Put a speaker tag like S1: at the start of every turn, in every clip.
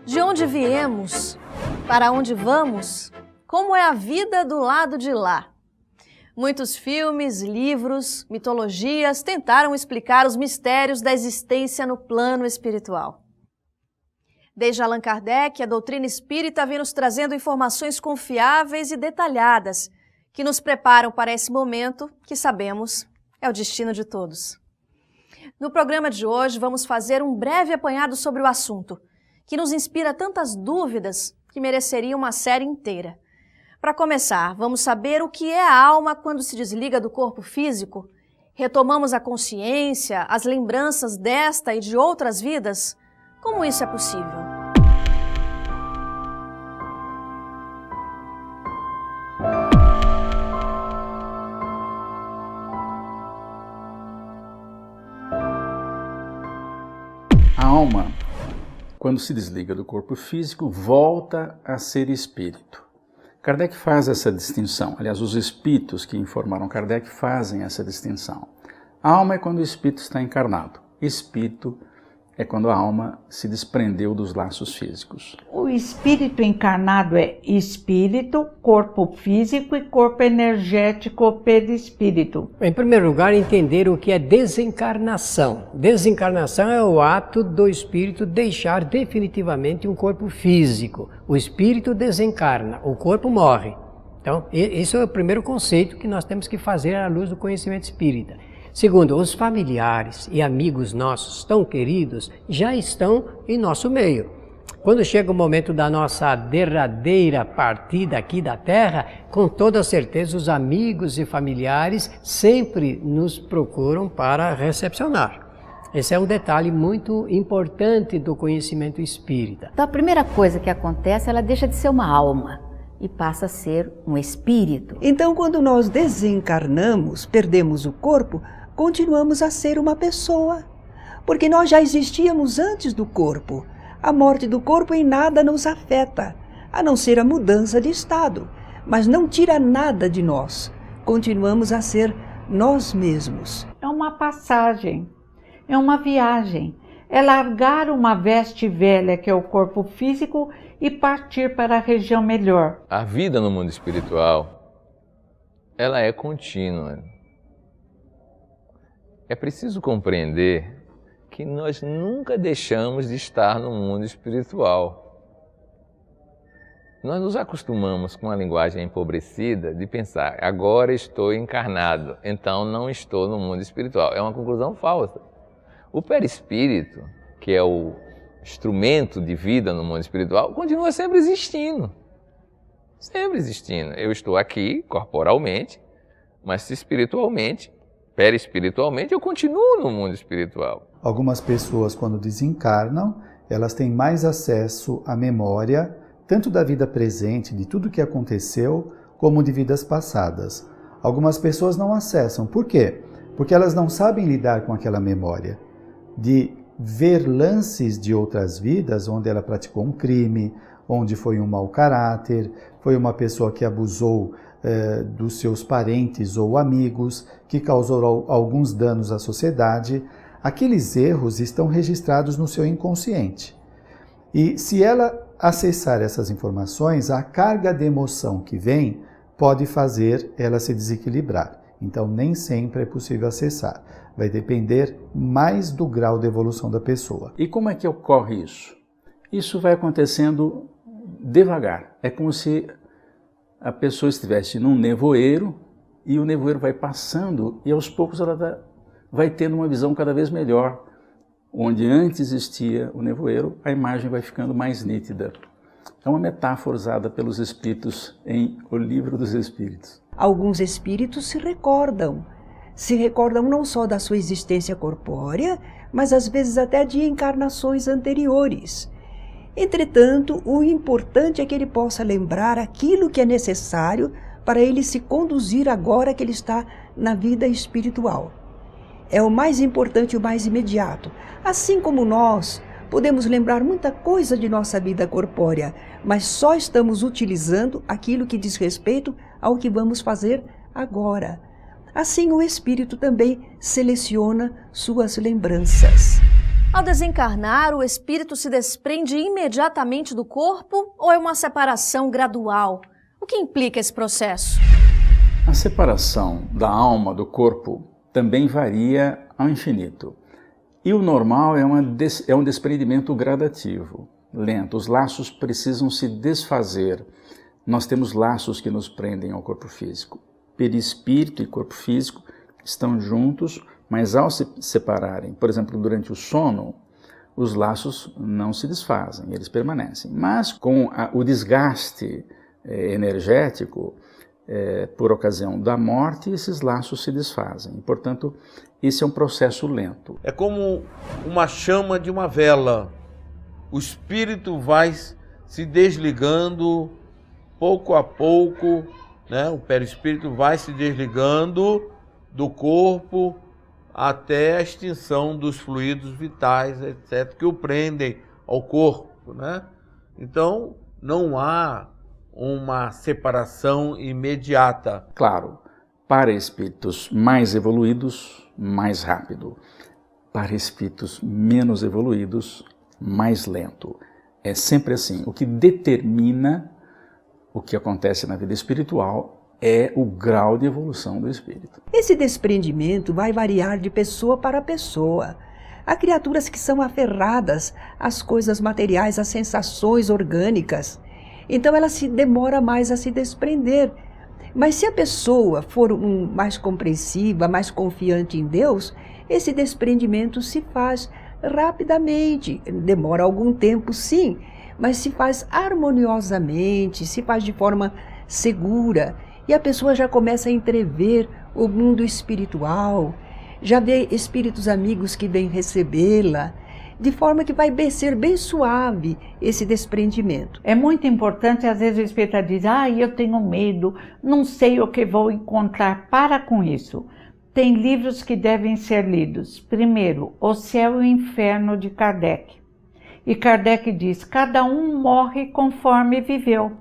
S1: De onde viemos? Para onde vamos? Como é a vida do lado de lá? Muitos filmes, livros, mitologias tentaram explicar os mistérios da existência no plano espiritual. Desde Allan Kardec, a doutrina espírita vem nos trazendo informações confiáveis e detalhadas que nos preparam para esse momento que sabemos é o destino de todos. No programa de hoje, vamos fazer um breve apanhado sobre o assunto, que nos inspira tantas dúvidas que mereceria uma série inteira. Para começar, vamos saber o que é a alma quando se desliga do corpo físico? Retomamos a consciência, as lembranças desta e de outras vidas? Como isso é possível?
S2: A alma, quando se desliga do corpo físico, volta a ser espírito. Kardec faz essa distinção, aliás, os espíritos que informaram Kardec fazem essa distinção. A alma é quando o espírito está encarnado, espírito é quando a alma se desprendeu dos laços físicos.
S3: O espírito encarnado é espírito, corpo físico e corpo energético perispírito.
S4: Em primeiro lugar, entender o que é desencarnação. Desencarnação é o ato do espírito deixar definitivamente um corpo físico. O espírito desencarna, o corpo morre. Então, esse é o primeiro conceito que nós temos que fazer à luz do conhecimento espírita. Segundo, os familiares e amigos nossos tão queridos já estão em nosso meio. Quando chega o momento da nossa derradeira partida aqui da Terra, com toda certeza os amigos e familiares sempre nos procuram para recepcionar. Esse é um detalhe muito importante do conhecimento espírita.
S5: Então a primeira coisa que acontece, ela deixa de ser uma alma e passa a ser um espírito.
S6: Então quando nós desencarnamos, perdemos o corpo, continuamos a ser uma pessoa, porque nós já existíamos antes do corpo. A morte do corpo em nada nos afeta, a não ser a mudança de estado, mas não tira nada de nós. Continuamos a ser nós mesmos.
S3: É uma passagem, é uma viagem, é largar uma veste velha que é o corpo físico e partir para a região melhor.
S7: A vida no mundo espiritual, ela é contínua. É preciso compreender que nós nunca deixamos de estar no mundo espiritual. Nós nos acostumamos com a linguagem empobrecida de pensar, agora estou encarnado, então não estou no mundo espiritual. É uma conclusão falsa. O perispírito, que é o instrumento de vida no mundo espiritual, continua sempre existindo. Sempre existindo. Eu estou aqui corporalmente, mas espiritualmente, perispiritualmente, eu continuo no mundo espiritual.
S8: Algumas pessoas, quando desencarnam, elas têm mais acesso à memória, tanto da vida presente, de tudo que aconteceu, como de vidas passadas. Algumas pessoas não acessam. Por quê? Porque elas não sabem lidar com aquela memória. De ver lances de outras vidas, onde ela praticou um crime, onde foi um mau caráter, foi uma pessoa que abusou dos seus parentes ou amigos, que causou alguns danos à sociedade. Aqueles erros estão registrados no seu inconsciente. E se ela acessar essas informações, a carga de emoção que vem pode fazer ela se desequilibrar. Então, nem sempre é possível acessar. Vai depender mais do grau de evolução da pessoa.
S2: E como é que ocorre isso? Isso vai acontecendo devagar. É como se a pessoa estivesse num nevoeiro e o nevoeiro vai passando e aos poucos ela vai tendo uma visão cada vez melhor. Onde antes existia o nevoeiro, a imagem vai ficando mais nítida. É uma metáfora usada pelos espíritos em O Livro dos Espíritos.
S6: Alguns espíritos se recordam não só da sua existência corpórea, mas às vezes até de encarnações anteriores. Entretanto, o importante é que ele possa lembrar aquilo que é necessário para ele se conduzir agora que ele está na vida espiritual. É o mais importante e o mais imediato. Assim como nós podemos lembrar muita coisa de nossa vida corpórea, mas só estamos utilizando aquilo que diz respeito ao que vamos fazer agora. Assim, o espírito também seleciona suas lembranças.
S1: Ao desencarnar, o espírito se desprende imediatamente do corpo ou é uma separação gradual? O que implica esse processo?
S2: A separação da alma do corpo também varia ao infinito. E o normal é um desprendimento gradativo, lento. Os laços precisam se desfazer. Nós temos laços que nos prendem ao corpo físico. Perispírito e corpo físico estão juntos, mas ao se separarem, por exemplo, durante o sono, os laços não se desfazem, eles permanecem. Mas com o desgaste energético, por ocasião da morte, esses laços se desfazem. Portanto, esse é um processo lento.
S9: É como uma chama de uma vela. O espírito vai se desligando pouco a pouco, né? O perispírito vai se desligando do corpo até a extinção dos fluidos vitais, etc., que o prendem ao corpo, né? Então, não há uma separação imediata.
S2: Claro, para espíritos mais evoluídos, mais rápido. Para espíritos menos evoluídos, mais lento. É sempre assim. O que determina o que acontece na vida espiritual é o grau de evolução do espírito.
S6: Esse desprendimento vai variar de pessoa para pessoa. Há criaturas que são aferradas às coisas materiais, às sensações orgânicas. Então ela se demora mais a se desprender. Mas se a pessoa for mais compreensiva, mais confiante em Deus, esse desprendimento se faz rapidamente. Demora algum tempo, sim, mas se faz harmoniosamente, se faz de forma segura. E a pessoa já começa a entrever o mundo espiritual, já vê espíritos amigos que vêm recebê-la, de forma que vai ser bem suave esse desprendimento.
S3: É muito importante, às vezes o espírita diz, eu tenho medo, não sei o que vou encontrar. Para com isso. Tem livros que devem ser lidos. Primeiro, O Céu e o Inferno, de Kardec. E Kardec diz, cada um morre conforme viveu.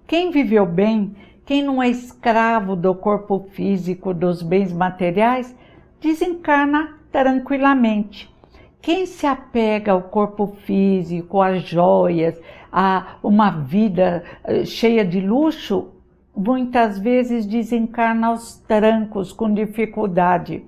S3: Quem viveu bem, quem não é escravo do corpo físico, dos bens materiais, desencarna tranquilamente. Quem se apega ao corpo físico, às joias, a uma vida cheia de luxo, muitas vezes desencarna aos trancos, com dificuldade.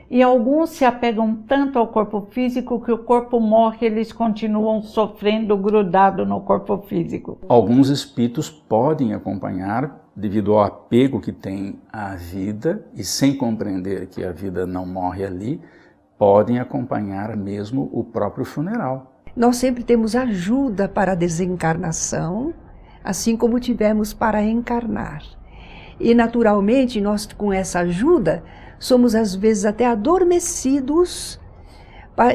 S3: E alguns se apegam tanto ao corpo físico que o corpo morre, eles continuam sofrendo grudado no corpo físico.
S2: Alguns espíritos podem acompanhar devido ao apego que tem à vida e sem compreender que a vida não morre ali, podem acompanhar mesmo o próprio funeral.
S6: Nós sempre temos ajuda para a desencarnação, assim como tivemos para encarnar. E naturalmente nós com essa ajuda somos às vezes até adormecidos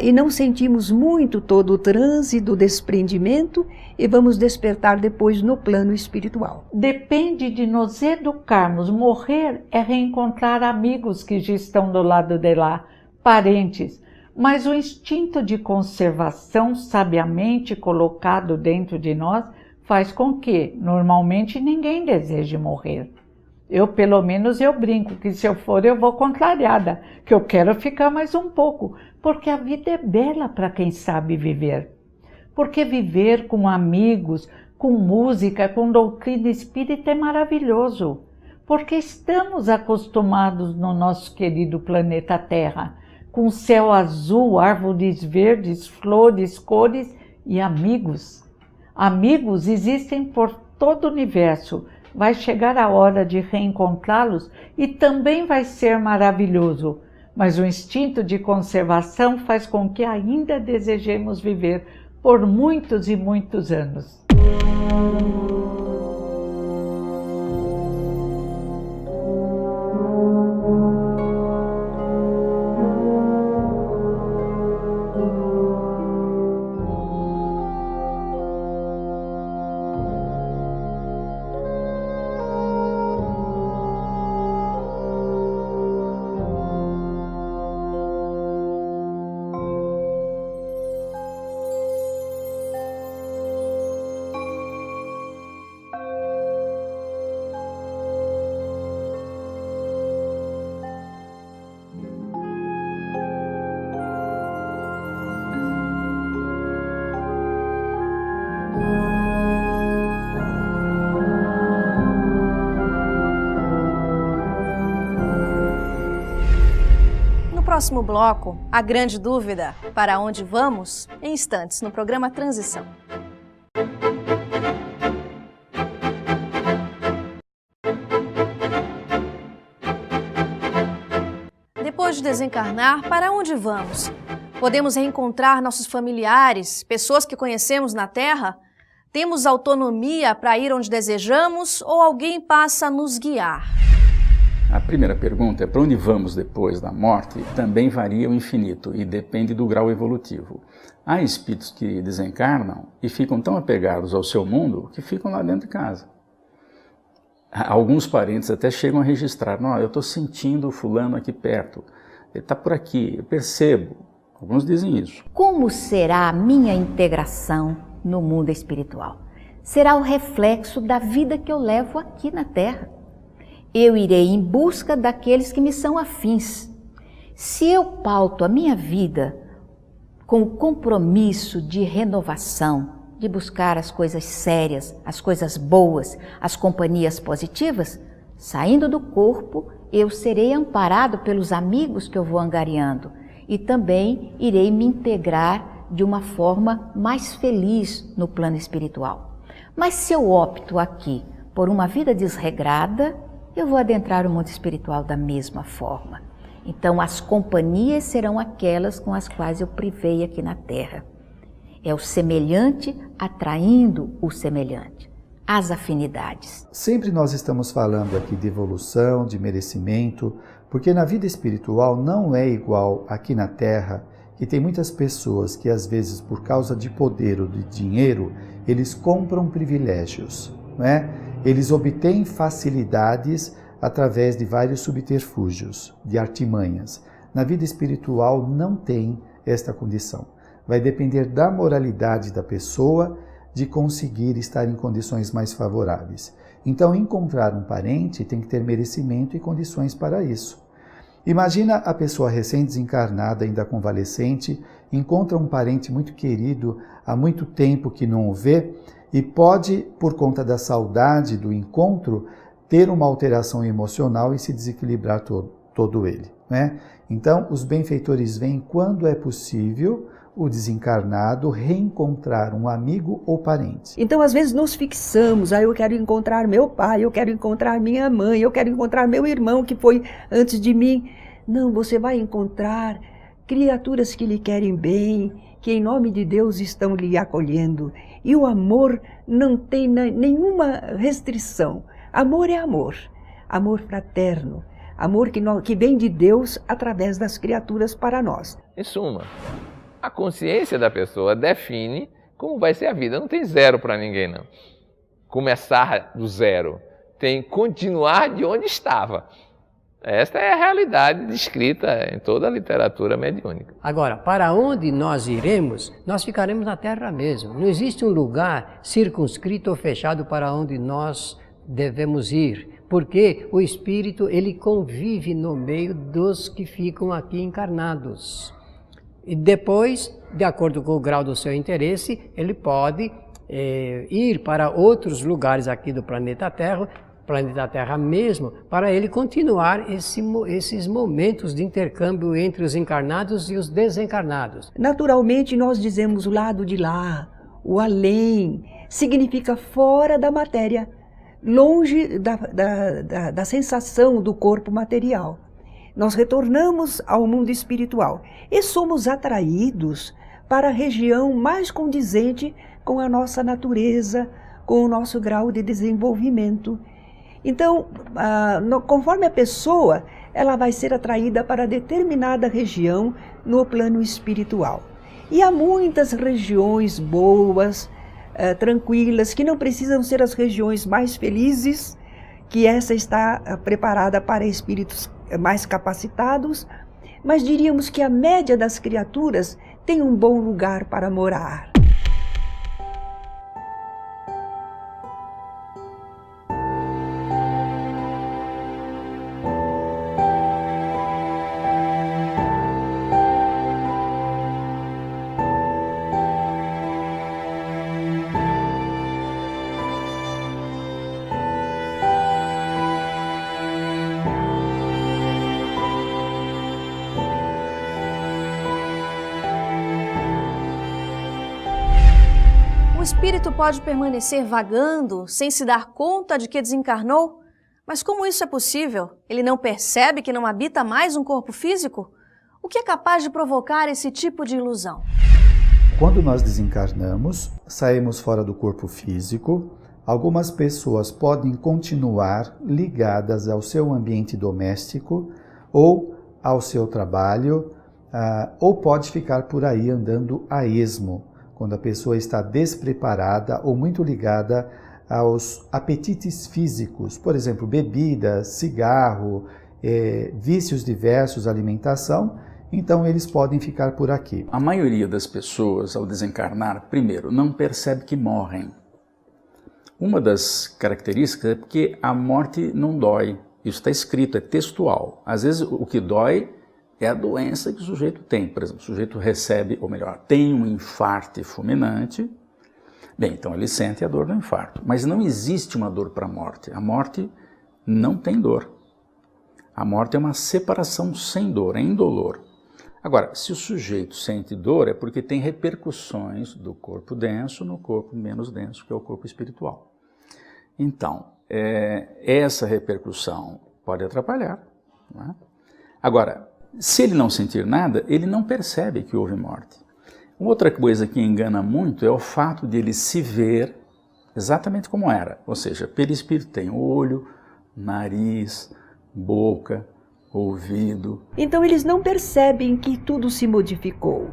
S6: e não sentimos muito todo o transe do desprendimento e vamos despertar depois no plano espiritual.
S3: Depende de nos educarmos. Morrer é reencontrar amigos que já estão do lado de lá, parentes. Mas o instinto de conservação sabiamente colocado dentro de nós faz com que, normalmente, ninguém deseje morrer. Eu, pelo menos, eu brinco que se eu for, eu vou contrariada, que eu quero ficar mais um pouco, porque a vida é bela para quem sabe viver. Porque viver com amigos, com música, com doutrina espírita é maravilhoso, porque estamos acostumados no nosso querido planeta Terra, com céu azul, árvores verdes, flores, cores e amigos. Amigos existem por todo o universo. Vai chegar a hora de reencontrá-los e também vai ser maravilhoso. Mas o instinto de conservação faz com que ainda desejemos viver por muitos e muitos anos.
S1: próximo bloco, a grande dúvida, para onde vamos? Em instantes, no programa Transição. Depois de desencarnar, para onde vamos? Podemos reencontrar nossos familiares, pessoas que conhecemos na Terra? Temos autonomia para ir onde desejamos ou alguém passa a nos guiar?
S2: A primeira pergunta é para onde vamos depois da morte, também varia o infinito e depende do grau evolutivo. Há espíritos que desencarnam e ficam tão apegados ao seu mundo que ficam lá dentro de casa. Alguns parentes até chegam a registrar, não, eu estou sentindo o fulano aqui perto, ele está por aqui, eu percebo. Alguns dizem isso.
S5: Como será a minha integração no mundo espiritual? Será o reflexo da vida que eu levo aqui na Terra. Eu irei em busca daqueles que me são afins. Se eu pauto a minha vida com o compromisso de renovação, de buscar as coisas sérias, as coisas boas, as companhias positivas, saindo do corpo, eu serei amparado pelos amigos que eu vou angariando e também irei me integrar de uma forma mais feliz no plano espiritual. Mas se eu opto aqui por uma vida desregrada, eu vou adentrar o mundo espiritual da mesma forma. Então as companhias serão aquelas com as quais eu privei aqui na Terra. É o semelhante atraindo o semelhante, as afinidades.
S8: Sempre nós estamos falando aqui de evolução, de merecimento, porque na vida espiritual não é igual aqui na Terra, que tem muitas pessoas que às vezes por causa de poder ou de dinheiro, eles compram privilégios, não é? Eles obtêm facilidades através de vários subterfúgios, de artimanhas. Na vida espiritual não tem esta condição. Vai depender da moralidade da pessoa de conseguir estar em condições mais favoráveis. Então, encontrar um parente tem que ter merecimento e condições para isso. Imagina a pessoa recém-desencarnada, ainda convalescente, encontra um parente muito querido, há muito tempo que não o vê, e pode, por conta da saudade do encontro, ter uma alteração emocional e se desequilibrar todo ele, né? Então, os benfeitores veem quando é possível o desencarnado reencontrar um amigo ou parente.
S6: Então, às vezes, nos fixamos, eu quero encontrar meu pai, eu quero encontrar minha mãe, eu quero encontrar meu irmão que foi antes de mim. Não, você vai encontrar criaturas que lhe querem bem, que em nome de Deus estão lhe acolhendo. E o amor não tem nenhuma restrição. Amor é amor, amor fraterno, amor que vem de Deus através das criaturas para nós.
S7: Em suma, a consciência da pessoa define como vai ser a vida. Não tem zero para ninguém, não. Começar do zero. Tem continuar de onde estava. Esta é a realidade descrita em toda a literatura mediúnica.
S4: Agora, para onde nós iremos, nós ficaremos na Terra mesmo. Não existe um lugar circunscrito ou fechado para onde nós devemos ir, porque o espírito ele convive no meio dos que ficam aqui encarnados. E depois, de acordo com o grau do seu interesse, ele pode ir para outros lugares aqui do planeta Terra mesmo, para ele continuar esses momentos de intercâmbio entre os encarnados e os desencarnados.
S6: Naturalmente, nós dizemos o lado de lá, o além, significa fora da matéria, longe da sensação do corpo material. Nós retornamos ao mundo espiritual e somos atraídos para a região mais condizente com a nossa natureza, com o nosso grau de desenvolvimento. Então, conforme a pessoa, ela vai ser atraída para determinada região no plano espiritual. E há muitas regiões boas, tranquilas, que não precisam ser as regiões mais felizes, que essa está preparada para espíritos mais capacitados, mas diríamos que a média das criaturas tem um bom lugar para morar.
S1: espírito pode permanecer vagando sem se dar conta de que desencarnou? Mas como isso é possível? Ele não percebe que não habita mais um corpo físico? O que é capaz de provocar esse tipo de ilusão?
S8: Quando nós desencarnamos, saímos fora do corpo físico, algumas pessoas podem continuar ligadas ao seu ambiente doméstico ou ao seu trabalho, ou pode ficar por aí andando a esmo, quando a pessoa está despreparada ou muito ligada aos apetites físicos, por exemplo, bebida, cigarro, vícios diversos, alimentação, então eles podem ficar por aqui.
S2: A maioria das pessoas, ao desencarnar, primeiro, não percebe que morrem. Uma das características é porque a morte não dói. Isso está escrito, é textual. Às vezes o que dói é a doença que o sujeito tem. Por exemplo, o sujeito recebe, ou melhor, tem um infarto fulminante. Bem, então ele sente a dor do infarto. Mas não existe uma dor para a morte. A morte não tem dor. A morte é uma separação sem dor, é indolor. Agora, se o sujeito sente dor, é porque tem repercussões do corpo denso no corpo menos denso, que é o corpo espiritual. Então, essa repercussão pode atrapalhar, não é? Agora, se ele não sentir nada, ele não percebe que houve morte. Outra coisa que engana muito é o fato de ele se ver exatamente como era. Ou seja, perispírito tem olho, nariz, boca, ouvido.
S6: Então eles não percebem que tudo se modificou.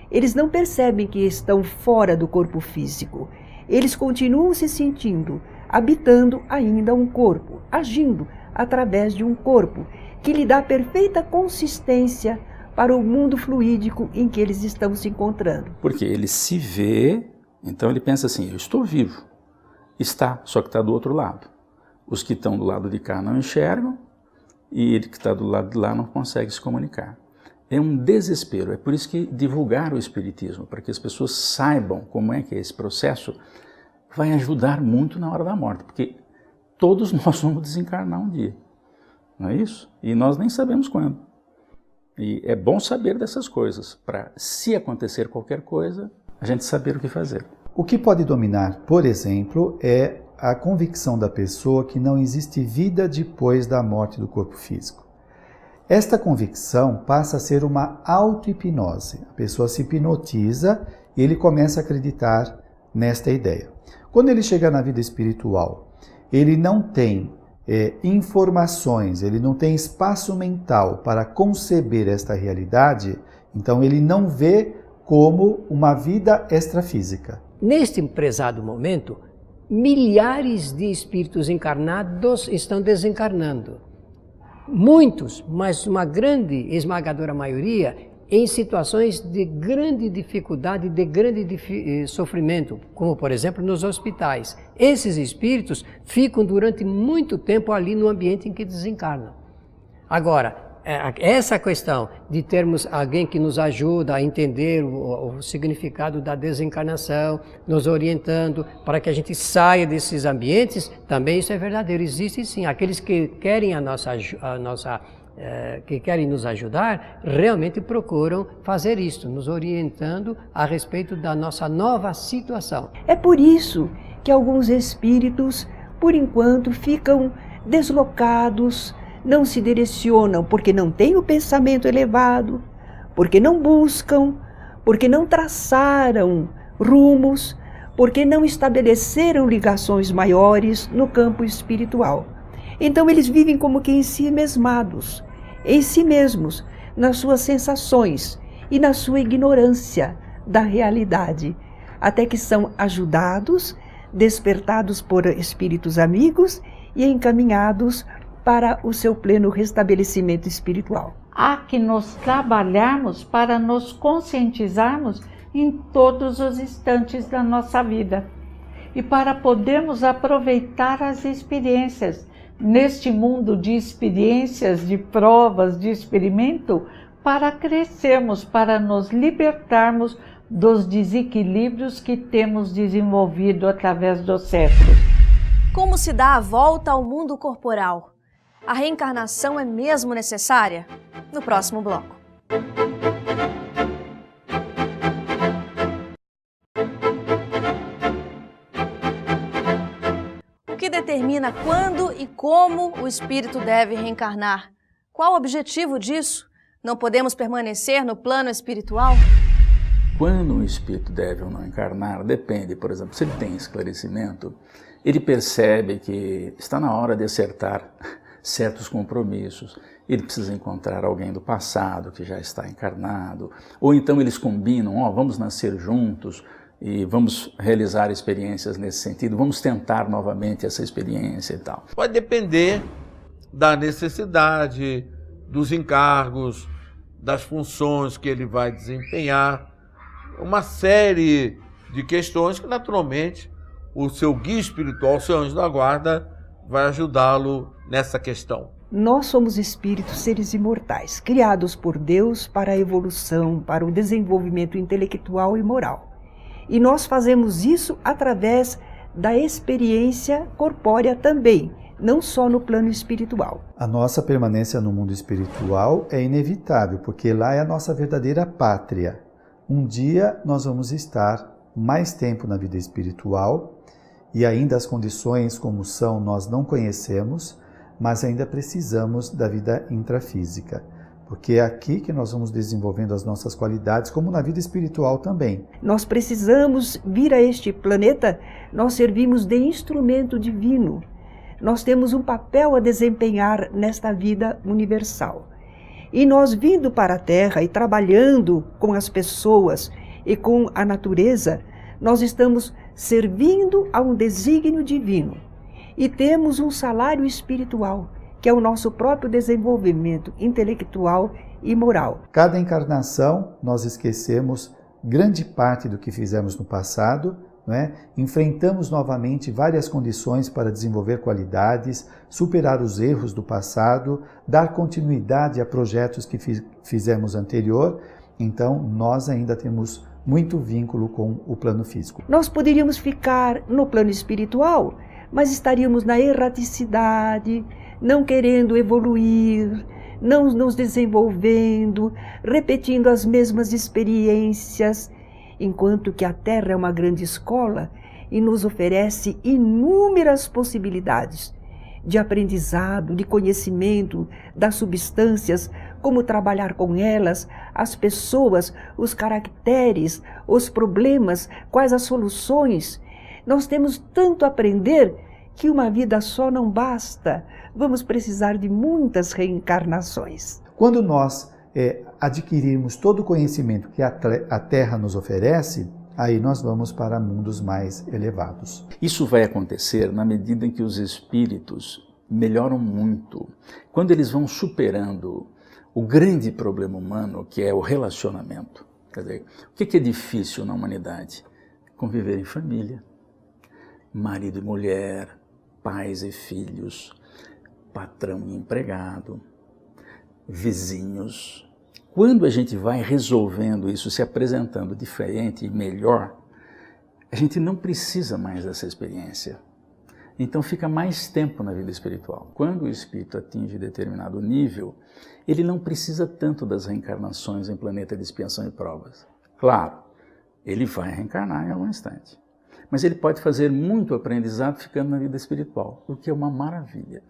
S6: Eles não percebem que estão fora do corpo físico. Eles continuam se sentindo, habitando ainda um corpo, agindo através de um corpo que lhe dá perfeita consistência para o mundo fluídico em que eles estão se encontrando.
S2: Porque ele se vê, então ele pensa assim, eu estou vivo. Está, só que está do outro lado. Os que estão do lado de cá não enxergam, e ele que está do lado de lá não consegue se comunicar. É um desespero, é por isso que divulgar o Espiritismo, para que as pessoas saibam como é que é esse processo, vai ajudar muito na hora da morte, porque todos nós vamos desencarnar um dia, não é isso? E nós nem sabemos quando. E é bom saber dessas coisas, para se acontecer qualquer coisa, a gente saber o que fazer.
S8: O que pode dominar, por exemplo, é a convicção da pessoa que não existe vida depois da morte do corpo físico. Esta convicção passa a ser uma auto-hipnose. A pessoa se hipnotiza e ele começa a acreditar nesta ideia. Quando ele chega na vida espiritual, ele não tem informações, ele não tem espaço mental para conceber esta realidade, então ele não vê como uma vida extrafísica.
S4: Neste prezado momento, milhares de espíritos encarnados estão desencarnando. Muitos, mas uma grande, esmagadora maioria, em situações de grande dificuldade, de grande sofrimento, como por exemplo nos hospitais. Esses espíritos ficam durante muito tempo ali no ambiente em que desencarnam. Agora, essa questão de termos alguém que nos ajuda a entender o significado da desencarnação, nos orientando para que a gente saia desses ambientes, também isso é verdadeiro. Existe sim, aqueles que querem que querem nos ajudar, realmente procuram fazer isso, nos orientando a respeito da nossa nova situação.
S6: É por isso que alguns espíritos, por enquanto, ficam deslocados, não se direcionam porque não têm o pensamento elevado, porque não buscam, porque não traçaram rumos, porque não estabeleceram ligações maiores no campo espiritual. Então eles vivem como que em si mesmados, em si mesmos, nas suas sensações e na sua ignorância da realidade, até que são ajudados, despertados por espíritos amigos e encaminhados para o seu pleno restabelecimento espiritual.
S3: Há que nos trabalharmos para nos conscientizarmos em todos os instantes da nossa vida e para podermos aproveitar as experiências neste mundo de experiências, de provas, de experimento, para crescermos, para nos libertarmos dos desequilíbrios que temos desenvolvido através dos séculos.
S1: Como se dá a volta ao mundo corporal? A reencarnação é mesmo necessária? No próximo bloco. determina quando e como o espírito deve reencarnar? Qual o objetivo disso? Não podemos permanecer no plano espiritual?
S2: Quando um espírito deve ou não encarnar, depende, por exemplo, se ele tem esclarecimento, ele percebe que está na hora de acertar certos compromissos. Ele precisa encontrar alguém do passado que já está encarnado, ou então eles combinam, vamos nascer juntos e vamos realizar experiências nesse sentido, vamos tentar novamente essa experiência e tal.
S9: Vai depender da necessidade, dos encargos, das funções que ele vai desempenhar, uma série de questões que naturalmente o seu guia espiritual, o seu anjo da guarda, vai ajudá-lo nessa questão.
S6: Nós somos espíritos, seres imortais, criados por Deus para a evolução, para o desenvolvimento intelectual e moral. E nós fazemos isso através da experiência corpórea também, não só no plano espiritual.
S8: A nossa permanência no mundo espiritual é inevitável, porque lá é a nossa verdadeira pátria. Um dia nós vamos estar mais tempo na vida espiritual e ainda as condições como são nós não conhecemos, mas ainda precisamos da vida intrafísica, porque é aqui que nós vamos desenvolvendo as nossas qualidades, como na vida espiritual também.
S6: Nós precisamos vir a este planeta, nós servimos de instrumento divino. Nós temos um papel a desempenhar nesta vida universal. E nós vindo para a Terra e trabalhando com as pessoas e com a natureza, nós estamos servindo a um desígnio divino. E temos um salário espiritual, que é o nosso próprio desenvolvimento intelectual e moral.
S8: Cada encarnação nós esquecemos grande parte do que fizemos no passado, não é? Enfrentamos novamente várias condições para desenvolver qualidades, superar os erros do passado, dar continuidade a projetos que fizemos anterior. Então, nós ainda temos muito vínculo com o plano físico.
S6: Nós poderíamos ficar no plano espiritual, mas estaríamos na erraticidade, não querendo evoluir, não nos desenvolvendo, repetindo as mesmas experiências, enquanto que a Terra é uma grande escola e nos oferece inúmeras possibilidades de aprendizado, de conhecimento das substâncias, como trabalhar com elas, as pessoas, os caracteres, os problemas, quais as soluções. Nós temos tanto a aprender que uma vida só não basta. Vamos precisar de muitas reencarnações.
S8: Quando nós adquirirmos todo o conhecimento que a Terra nos oferece, aí nós vamos para mundos mais elevados.
S2: Isso vai acontecer na medida em que os espíritos melhoram muito. Quando eles vão superando o grande problema humano, que é o relacionamento. Quer dizer, o que é difícil na humanidade? Conviver em família, marido e mulher, pais e filhos, patrão e empregado, vizinhos. Quando a gente vai resolvendo isso, se apresentando diferente e melhor, a gente não precisa mais dessa experiência. Então fica mais tempo na vida espiritual. Quando o espírito atinge determinado nível, ele não precisa tanto das reencarnações em planeta de expiação e provas. Claro, ele vai reencarnar em algum instante. Mas ele pode fazer muito aprendizado ficando na vida espiritual, o que é uma maravilha.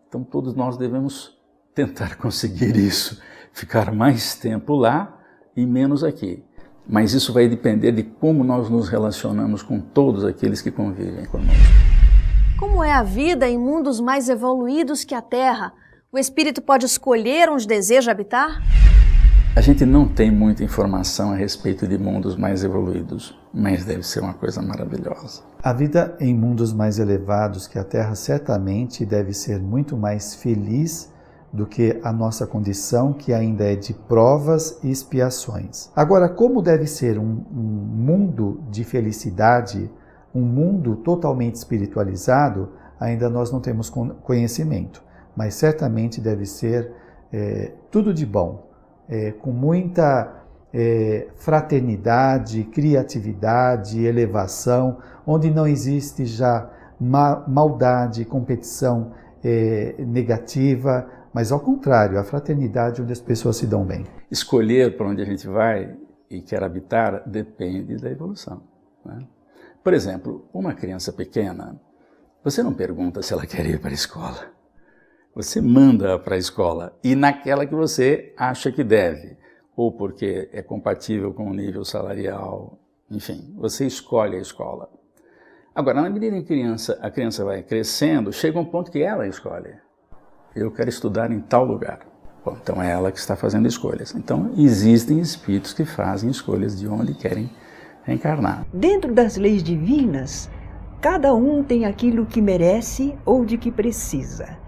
S2: Então todos nós devemos tentar conseguir isso, ficar mais tempo lá e menos aqui. Mas isso vai depender de como nós nos relacionamos com todos aqueles que convivem conosco.
S1: Como é a vida em mundos mais evoluídos que a Terra? O espírito pode escolher onde deseja habitar?
S2: A gente não tem muita informação a respeito de mundos mais evoluídos, mas deve ser uma coisa maravilhosa.
S8: A vida em mundos mais elevados que a Terra certamente deve ser muito mais feliz do que a nossa condição, que ainda é de provas e expiações. Agora, como deve ser um mundo de felicidade, um mundo totalmente espiritualizado, ainda nós não temos conhecimento, mas certamente deve ser tudo de bom, com muita fraternidade, criatividade, elevação, onde não existe já maldade, competição negativa, mas ao contrário, a fraternidade onde as pessoas se dão bem.
S2: Escolher para onde a gente vai e quer habitar depende da evolução, né? Por exemplo, uma criança pequena, Você não pergunta se ela quer ir para a escola. Você manda para a escola e naquela que você acha que deve, ou porque é compatível com o nível salarial, enfim, você escolhe a escola. Agora, na medida em que a criança vai crescendo, chega um ponto que ela escolhe. Eu quero estudar em tal lugar. Bom, então é ela que está fazendo escolhas. Então, existem espíritos que fazem escolhas de onde querem reencarnar.
S6: Dentro das leis divinas, cada um tem aquilo que merece ou de que precisa.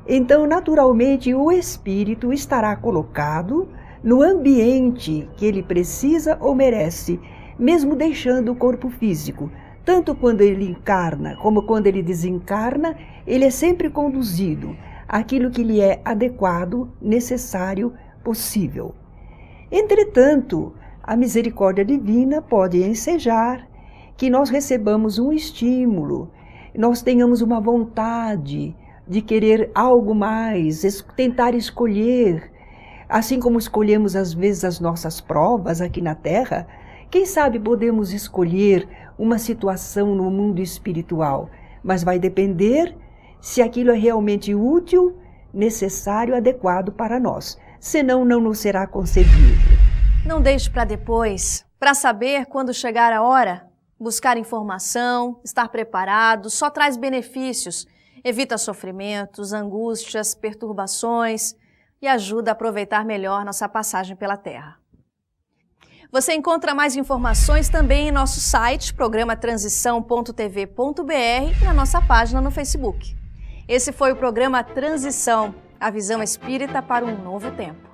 S6: Então, naturalmente, o espírito estará colocado no ambiente que ele precisa ou merece, mesmo deixando o corpo físico. Tanto quando ele encarna como quando ele desencarna, ele é sempre conduzido àquilo que lhe é adequado, necessário, possível. Entretanto, a misericórdia divina pode ensejar que nós recebamos um estímulo, nós tenhamos uma vontade de querer algo mais, tentar escolher, assim como escolhemos às vezes as nossas provas aqui na Terra. Quem sabe podemos escolher uma situação no mundo espiritual, mas vai depender se aquilo é realmente útil, necessário, adequado para nós. Senão, não nos será concedido.
S1: Não deixe para depois. Para saber quando chegar a hora, buscar informação, estar preparado, só traz benefícios. Evita sofrimentos, angústias, perturbações e ajuda a aproveitar melhor nossa passagem pela Terra. Você encontra mais informações também em nosso site, programatransição.tv.br e na nossa página no Facebook. Esse foi o programa Transição, a visão espírita para um novo tempo.